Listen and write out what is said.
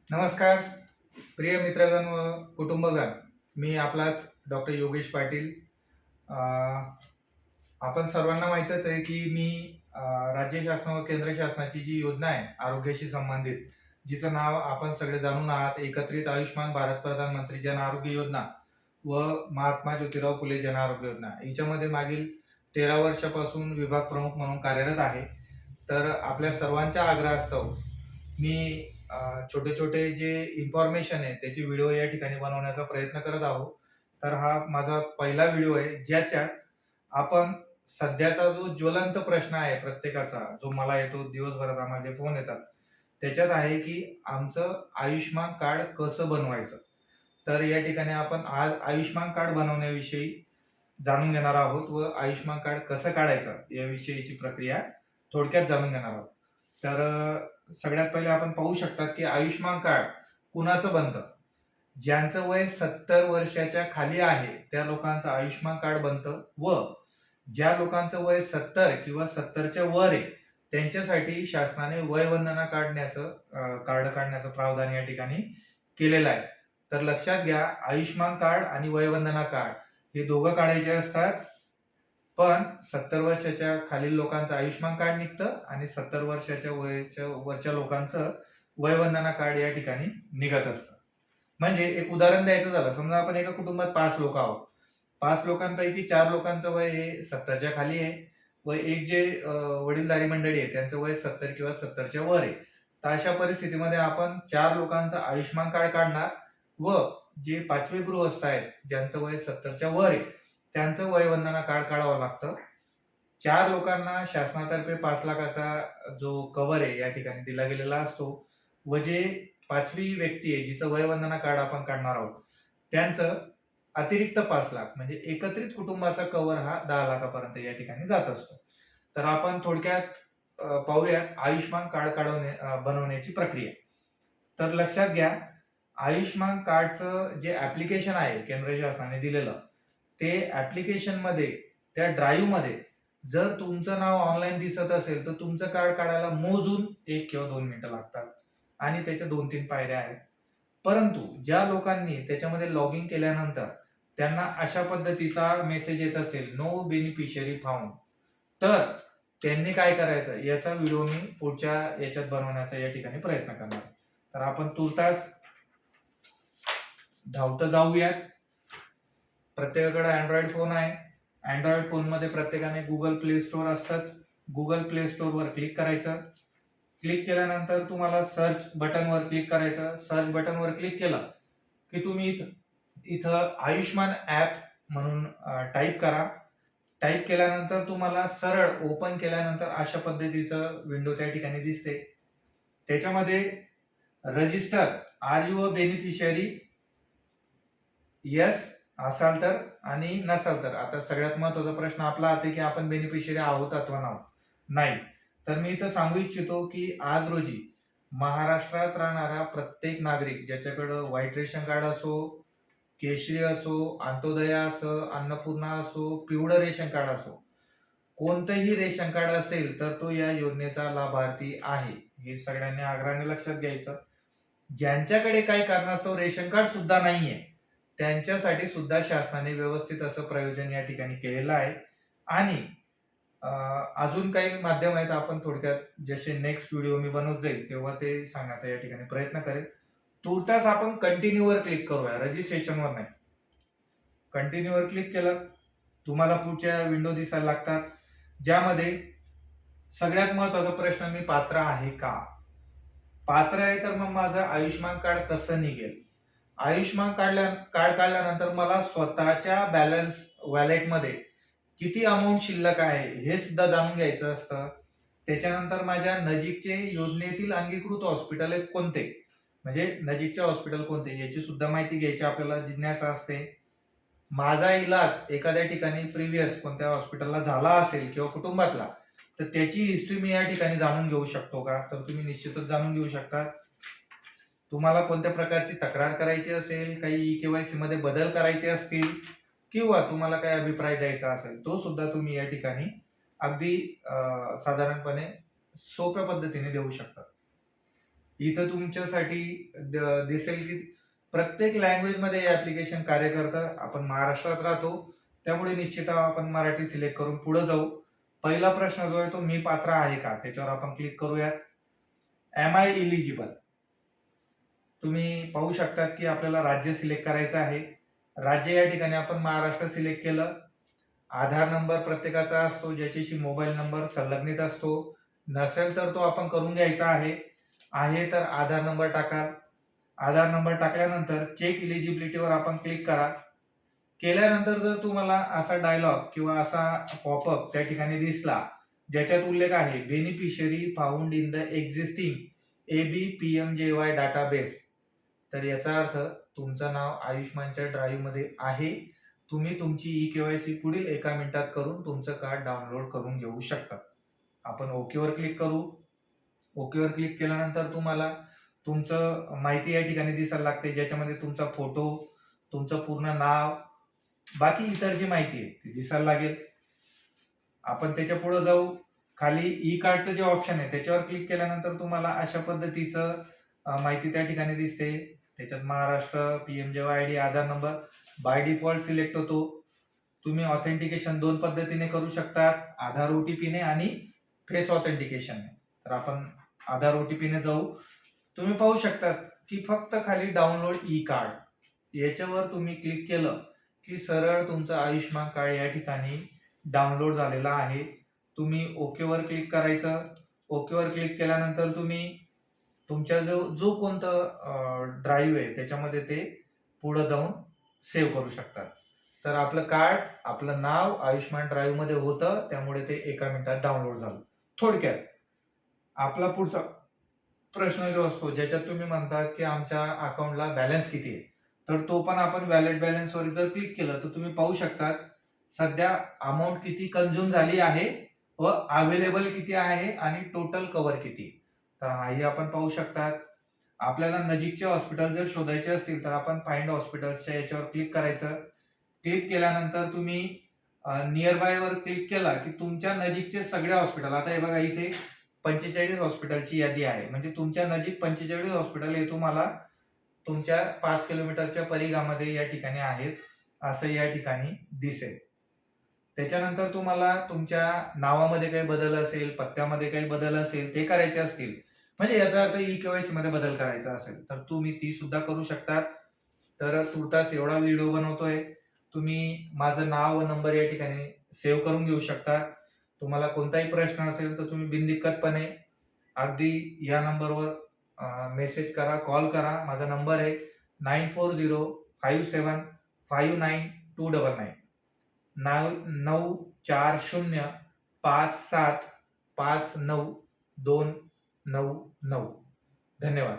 नमस्कार प्रिय मित्रगण व कुटुंबगण. मी आपलाच डॉक्टर योगेश पाटील. आपण सर्वांना माहीतच आहे की मी राज्य शासन व केंद्र शासनाची जी योजना आहे आरोग्याशी संबंधित, जिचं नाव आपण सगळे जाणून आहात, एकत्रित आयुष्मान भारत प्रधानमंत्री जन आरोग्य योजना व महात्मा ज्योतिराव फुले जन आरोग्य योजना, याच्यामध्ये मागील 13 वर्षापासून विभाग प्रमुख म्हणून कार्यरत आहे. तर आपल्या सर्वांच्या आग्रहास्तव मी छोटे छोटे जे इन्फॉर्मेशन आहे त्याची व्हिडिओ या ठिकाणी बनवण्याचा प्रयत्न करत आहोत. तर हा माझा पहिला व्हिडिओ आहे, ज्याच्यात आपण सध्याचा जो ज्वलंत प्रश्न आहे प्रत्येकाचा, जो मला येतो दिवसभरात, आम्हाला जे फोन येतात, त्याच्यात आहे की आमचं आयुष्मान कार्ड कसं बनवायचं. तर या ठिकाणी आपण आज आयुष्मान कार्ड बनवण्याविषयी जाणून घेणार आहोत व आयुष्मान कार्ड कसं काढायचं याविषयीची प्रक्रिया थोडक्यात जाणून घेणार आहोत. तर सगळ्यात पहिले आपण पाहू शकतात की आयुष्मान कार्ड कुणाचं बनतं. ज्यांचं वय 70 वर्षाच्या खाली आहे त्या लोकांचं आयुष्मान कार्ड बनतं व ज्या लोकांचं वय 70 किंवा 70च्या वर आहे त्यांच्यासाठी शासनाने वयवंदना कार्ड काढण्याचं प्रावधान या ठिकाणी केलेलं आहे. तर लक्षात घ्या, आयुष्मान कार्ड आणि वयवंदना कार्ड हे दोघं काढायचे असतात. पण 70 वर्षाच्या खालील लोकांचं आयुष्मान कार्ड निघतं आणि 70 वर्षाच्या वरच्या लोकांचं वयवंदना कार्ड या ठिकाणी निघत असतं. म्हणजे एक उदाहरण द्यायचं झालं, समजा आपण एका कुटुंबात 5 लोक आहोत. 5 लोकांपैकी 4 लोकांचं वय हे 70च्या खाली आहे व एक जे वडीलधारी मंडळी आहे त्यांचं वय 70 किंवा 70च्या वर आहे. तर अशा परिस्थितीमध्ये आपण 4 लोकांचं आयुष्मान कार्ड काढणार व जे 5वे गृहस्थ आहेत ज्यांचं वय 70च्या वर आहे त्यांचं वयवंदना कार्ड काढावं लागतं. 4 लोकांना शासनातर्फे 5 लाखाचा जो कव्हर आहे या ठिकाणी दिला गेलेला असतो व जे 5वी व्यक्ती आहे जिचं वयवंदना कार्ड आपण काढणार आहोत त्यांचं अतिरिक्त 5 लाख, म्हणजे एकत्रित कुटुंबाचा कव्हर हा 10 लाखापर्यंत या ठिकाणी जात असतो. तर आपण थोडक्यात पाहूयात आयुष्मान कार्ड बनवण्याची प्रक्रिया. तर लक्षात घ्या, आयुष्मान कार्डचं जे ऍप्लिकेशन आहे केंद्र शासनाने दिलेलं, ते ऍप्लिकेशन मध्ये त्या ड्राईव्ह मध्ये जर तुमचं नाव ऑनलाईन दिसत असेल तर तुमचं कार्ड काढायला मोजून 1 किंवा 2 मिनिटं लागतात आणि त्याच्या 2-3 पायऱ्या आहेत. परंतु ज्या लोकांनी त्याच्यामध्ये लॉग इन केल्यानंतर त्यांना अशा पद्धतीचा मेसेज येत असेल, नो बेनिफिशियरी फाउंड, तर त्यांनी काय करायचं याचा व्हिडिओ मी पुढच्या याच्यात बनवण्याचा या ठिकाणी प्रयत्न करणार. तर आपण तुर्तास धावतं जाऊयात. प्रत्येकाकडे अँड्रॉइड फोन आहे. अँड्रॉइड फोन मध्ये प्रत्येकाने गुगल प्ले स्टोअर असतंच. गुगल प्ले स्टोअर वर क्लिक करायचं. क्लिक केल्यानंतर तुम्हाला सर्च बटनवर क्लिक करायचं. सर्च बटनवर क्लिक केलं की तुम्ही इथं आयुष्मान ऍप म्हणून टाईप करा. टाईप केल्यानंतर तुम्हाला सरळ ओपन केल्यानंतर अशा पद्धतीचं विंडो त्या ठिकाणी दिसते. त्याच्यामध्ये register, are you a beneficiary, yes असाल तर आणि नसाल तर. आता सगळ्यात महत्वाचा प्रश्न आपला आहे की आपण बेनिफिशियरी आहोत अथवा नाही. तर मी इथं सांगू इच्छितो की आज रोजी महाराष्ट्रात राहणारा प्रत्येक नागरिक, ज्याच्याकडं व्हाईट रेशन कार्ड असो, केशरी असो, अंत्योदय असो, अन्नपूर्णा असो, पिवळं रेशन कार्ड असो, कोणतंही रेशन कार्ड असेल तर तो या योजनेचा लाभार्थी आहे. हे सगळ्यांनी आग्रहाने लक्षात घ्यायचं. ज्यांच्याकडे काही कारणास्तव रेशन कार्ड सुद्धा नाहीये त्यांच्यासाठी सुद्धा शासनाने व्यवस्थित असं प्रयोजन या ठिकाणी केलेलं आहे. आणि अजून काही माध्यम आहेत, आपण थोडक्यात जसे नेक्स्ट व्हिडिओ मी बनवत जाईल तेव्हा ते सांगण्याचा या ठिकाणी प्रयत्न करेल. तुर्तास आपण कंटिन्यूवर क्लिक करूया, रजिस्ट्रेशनवर नाही. कंटिन्यूवर क्लिक केलं तुम्हाला पुढच्या विंडो दिसायला लागतात, ज्यामध्ये सगळ्यात महत्वाचा प्रश्न, मी पात्र आहे का. पात्र आहे तर मग माझं आयुष्मान कार्ड कसं निघेल. आयुष्मान कार्ड काढल्यानंतर मला स्वतःच्या बॅलन्स वॅलेटमध्ये किती अमाऊंट शिल्लक आहे हे सुद्धा जाणून घ्यायचं असतं. त्याच्यानंतर माझ्या नजीकचे योजनेतील अंगीकृत हॉस्पिटल कोणते, म्हणजे नजीकचे हॉस्पिटल कोणते याची सुद्धा माहिती घ्यायची आपल्याला जिज्ञासा असते. माझा इलाज एखाद्या ठिकाणी प्रिव्हियस कोणत्या हॉस्पिटलला झाला असेल किंवा कुटुंबातला, तर त्याची हिस्ट्री मी या ठिकाणी जाणून घेऊ शकतो का, तर तुम्ही निश्चितच जाणून घेऊ शकता. तुम्हाला कोणत्या प्रकारची तक्रार करायची असेल, काही केवायसी मध्ये बदल करायचे असतील किंवा तुम्हाला काही अभिप्राय द्यायचा असेल, तो सुद्धा तुम्ही या ठिकाणी अगदी साधारणपणे सोप्या पद्धतीने देऊ शकता. इथं तुमच्यासाठी दिसेल की प्रत्येक लँग्वेजमध्ये हे ॲप्लिकेशन कार्य करतं. आपण महाराष्ट्रात राहतो, त्यामुळे निश्चित आपण मराठी सिलेक्ट करून पुढे जाऊ. पहिला प्रश्न जो आहे तो मी पात्र आहे का, त्याच्यावर आपण क्लिक करूयात. Am I eligible. तुम्ही पाहू शकतात की आपल्याला राज्य सिलेक्ट करायचं आहे. राज्य या ठिकाणी आपण महाराष्ट्र सिलेक्ट केलं. आधार नंबर प्रत्येकाचा असतो, ज्याच्याशी मोबाईल नंबर संलग्नित असतो. नसेल तर तो आपण करून घ्यायचा आहे तर आधार नंबर टाका. आधार नंबर टाकल्यानंतर चेक इलिजिबिलिटीवर आपण क्लिक करा. केल्यानंतर जर तुम्हाला असा डायलॉग किंवा असा पॉपअप त्या ठिकाणी दिसला, ज्याच्यात उल्लेख आहे beneficiary found in the existing ABPMJY database, तर याचा अर्थ तुमचं नाव आयुष्मानच्या ड्राईव्ह मध्ये आहे. तुम्ही तुमची ई-केवायसी पुढील 1 मिनिटात करून तुमचं कार्ड डाउनलोड करून घेऊ शकता. आपण ओकेवर क्लिक करू. ओकेवर क्लिक केल्यानंतर तुम्हाला तुमचं माहिती या ठिकाणी दिसायला लागते, ज्याच्यामध्ये तुमचा फोटो, तुमचं पूर्ण नाव, बाकी इतर जी माहिती आहे ती दिसायला लागेल. आपण त्याच्या पुढे जाऊ. खाली ई कार्डचं जे ऑप्शन आहे त्याच्यावर क्लिक केल्यानंतर तुम्हाला अशा पद्धतीचं माहिती त्या ठिकाणी दिसते. त्याच्यात Maharashtra, PMJY ID, Aadhaar number by default select होतो. तुम्ही ऑथेंटिकेशन 2 पद्धतीने करू शकता, आधार OTP ने आणि फेस ऑथेंटिकेशन. तर आपण आधार OTP ने जाऊ. तुम्ही पाहू शकता की फक्त खाली डाउनलोड ई कार्ड याच्यावर तुम्ही क्लिक केलं की सरळ तुमचं आयुष्मान कार्ड या ठिकाणी डाउनलोड झालेला आहे. तुम्ही ओकेवर क्लिक करायचं. ओकेवर क्लिक केल्यानंतर तुम्ही तुमच्या जो कोणतं ड्राईव्ह आहे त्याच्यामध्ये ते पुढे जाऊन सेव्ह करू शकतात. तर आपलं कार्ड, आपलं नाव आयुष्मान ड्राईव्ह मध्ये होतं, त्यामुळे ते 1 मिनिटात डाउनलोड झालं. थोडक्यात आपला पुढचा प्रश्न जो असतो, ज्याच्यात तुम्ही म्हणतात की आमच्या अकाउंटला बॅलन्स किती आहे, तर तो पण आपण व्हॅलिड बॅलन्सवर जर क्लिक केलं तर तुम्ही पाहू शकतात सध्या अमाऊंट किती कंझ्युम झाली आहे व अवेलेबल किती आहे आणि टोटल कव्हर किती. तर हाही आपण पाहू शकतात. आपल्याला नजीकचे हॉस्पिटल जर शोधायचे असतील तर आपण फाइंड हॉस्पिटल्सच्या याच्यावर क्लिक करायचं. क्लिक केल्यानंतर तुम्ही नियर बाय वर क्लिक केला की तुमच्या नजीकचे सगळे हॉस्पिटल, आता हे बघा इथे 45 हॉस्पिटलची यादी आहे, म्हणजे तुमच्या नजीक 45 हॉस्पिटल हे तुम्हाला तुमच्या 5 किलोमीटरच्या परिघामध्ये या ठिकाणी आहेत असं या ठिकाणी दिसेल. त्याच्यानंतर तुम्हाला तुमच्या नावामध्ये काही बदल असेल, पत्त्यामध्ये काही बदल असेल, ते करायचे असतील, म्हणजे याचा अर्थ ई-केवायसी मध्ये बदल करायचा असेल तर तुम्ही ती सुद्धा करू शकता. तर तुर्तास एवढा व्हिडिओ बनवतोय. तुम्ही माझं नाव व नंबर या ठिकाणी सेव्ह करून घेऊ शकता. तुम्हाला कोणताही प्रश्न असेल तर तुम्ही बिनदिक्कतपणे अगदी या नंबरवर मेसेज करा, कॉल करा. माझा नंबर आहे 9405759299 94057592999. धन्यवाद.